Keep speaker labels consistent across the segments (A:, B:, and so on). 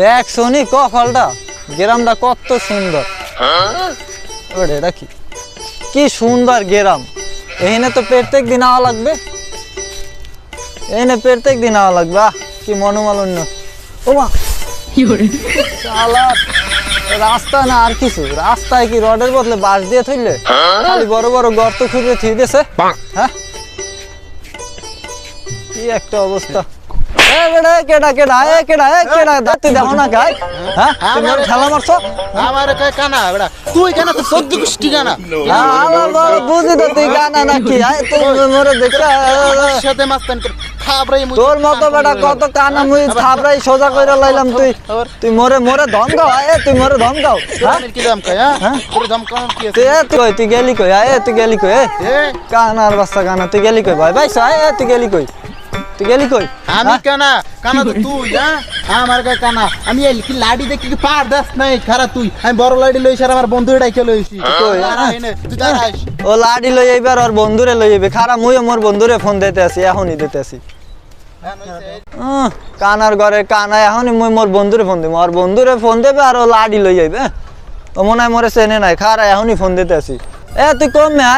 A: দেখ শনি কপালটা, গ্রামটা কত সুন্দর। ওরে এটা কি কি সুন্দর গ্রাম। এখানে তো প্রত্যেক দিন আওয়া লাগবে, এখানে প্রত্যেক দিন আওয়া লাগবে। আহ কি মনোমালিন্য। ওমা শালা, রাস্তা না আর কিছু, রাস্তায় কি রডের বদলে বাঁশ দিয়ে থইলে, খালি বড় বড় গর্ত খুঁড়ে থুই দিয়েছে। হ্যাঁ কি একটা অবস্থা। কেডা কেডা এ কেডা এ কেডা তুই দেখো না গাই। হ্যাঁ তুমি ওর খেলা মারছো।
B: আমার কয় কানা বেটা, তুই কেন তো 14 গোষ্ঠী কানা।
A: বুঝি তো তুই গানা নাকি। তুই মোরে দেখে
B: সাথে মাস্তান থাবরাই মুই
A: তোর মতো বেটা কত কানা মুই থাবরাই সোজা কইরা লাইলাম। তুই মোরে মোরে ধমকাও। তুই মোরে ধমকাও।
B: আমি কি ধমকাই? হ্যাঁ তোর ধমকাও কি আছে?
A: তুই গেলি কই? তুই গেলি কই? কানার বাচ্চা কানা, তুই গেলি কই ভাই? ভাই তুই গেলি কই? তুই গেলি কই?
B: আমি কানা কানা তো তুই। হ্যাঁ আমার কয় কানা। আমি এই কি লাডি দেখি কি পার দাস নাই খারা তুই। আমি বড় লাডি লইছি আর আমার বন্ধু ডাইকে লইছি।
A: কই?
B: তুই দাঁড়াইস।
A: ও লাডি লই আইবার আর বন্ধুরে লই আইবে। খারা মুই মোর বন্ধুরে ফোন দিতে আসি, এখনই দিতে আসি। কানার ঘরে কানা, এখনই মুই মোর বন্ধুরে ফোন দিব। আর বন্ধুরে ফোন দেবে আর ও লাডি লই আইবে। ও মনে হয় মোরে চেনে নাই। খারা এখনই ফোন দিতে আসি। তুই কম মে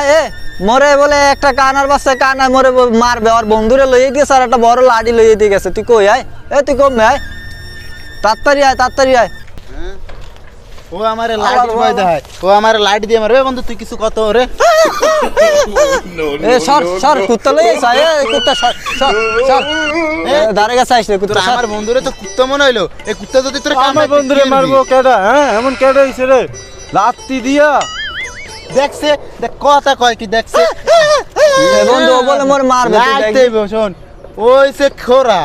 A: মোরে বলে একটা কানার বাচ্চা কানা মোরে মারবে, আর বন্ধুরে লইয়ে দিয়েছে আর একটা বড় লাডি লইয়ে দিয়ে গেছে। তুই কই আয়? তুই কম মে তাড়াতাড়ি আয়, তাড়াতাড়ি আয়।
B: ও আমারে লাডি ভয় দেয়। ও আমারে লাডি দিয়ে মারবে। বন্ধু তুই কিছু কত রে?
A: সর সর, কুত্তা লই আইছ। কুত্তা সর সর সর, দাঁড়ে গেছে আইছ কুত্তা।
B: আমার বন্ধুরে তো কুত্তা মনে হইলো। এই কুত্তা যদি তোর
C: আমার বন্ধুরে মারবো কেডা? হ্যাঁ এমন কেডা হইছে রে? লাত্তি দিয়া
B: দেখছে, দেখ কথা কয় কি দেখছে।
A: বন্ধু ও বলে মোর মারবে।
B: লাইতে শোন, ওই সে খোরা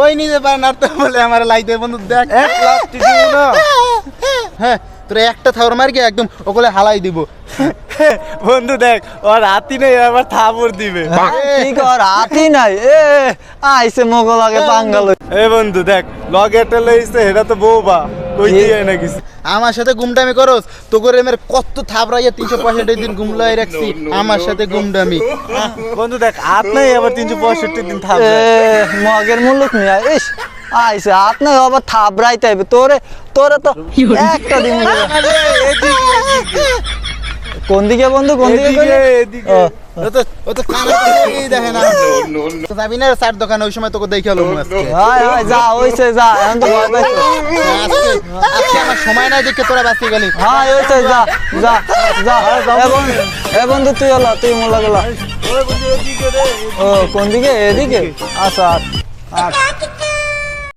B: ওই নিজে পারে না তো বলে আমার লাইতে। বন্ধু দেখ
C: এক লাত্তি দিও না।
B: হ্যাঁ তোর একটা থাওর মার কি একদম ওগুলো হালাই দিব।
C: বন্ধু দেখ ওর হাতি নেই, আবার থাবর দিবে।
A: কি কর হাতি নাই? আইছে মোগল আগে পাঙ্গাল।
C: বন্ধু দেখ লগেটা লইছে, এটা তো বউবা কই দিয়ে না কিছু।
B: আমার সাথে গুমডামি করস তো করে মেরে কত থাবরাইয়া 365 দিন গুমলাই রাখছি আমার সাথে গুমডামি।
C: বন্ধু দেখ হাত নাই, আবার 365 দিন থাকবে।
A: মগের মুলুক নিয়ে ইস আইছে হাত নাই, আবার থাবরাইতে আইবে। তোরে তোরে তো একটা দিন। কোন দিকে বন্ধু? কোন দিকে?
C: এদিকে
B: ও তো কানা দেখে না। তো যাবি না চার দোকানে? ওই সময় তোকে দেখে হলো আজকে।
A: যা হইছে যা, এখন তো ভয় পাইছো।
B: আজকে আমার সময় নাই দেখে তোরা বাঁচিয়ে গেলি।
A: হইছে যা যা যা। বন্ধু তুই হলো, তুই মোলা গেলা। ও কোন দিকে? এদিকে। আচ্ছা আচ্ছা।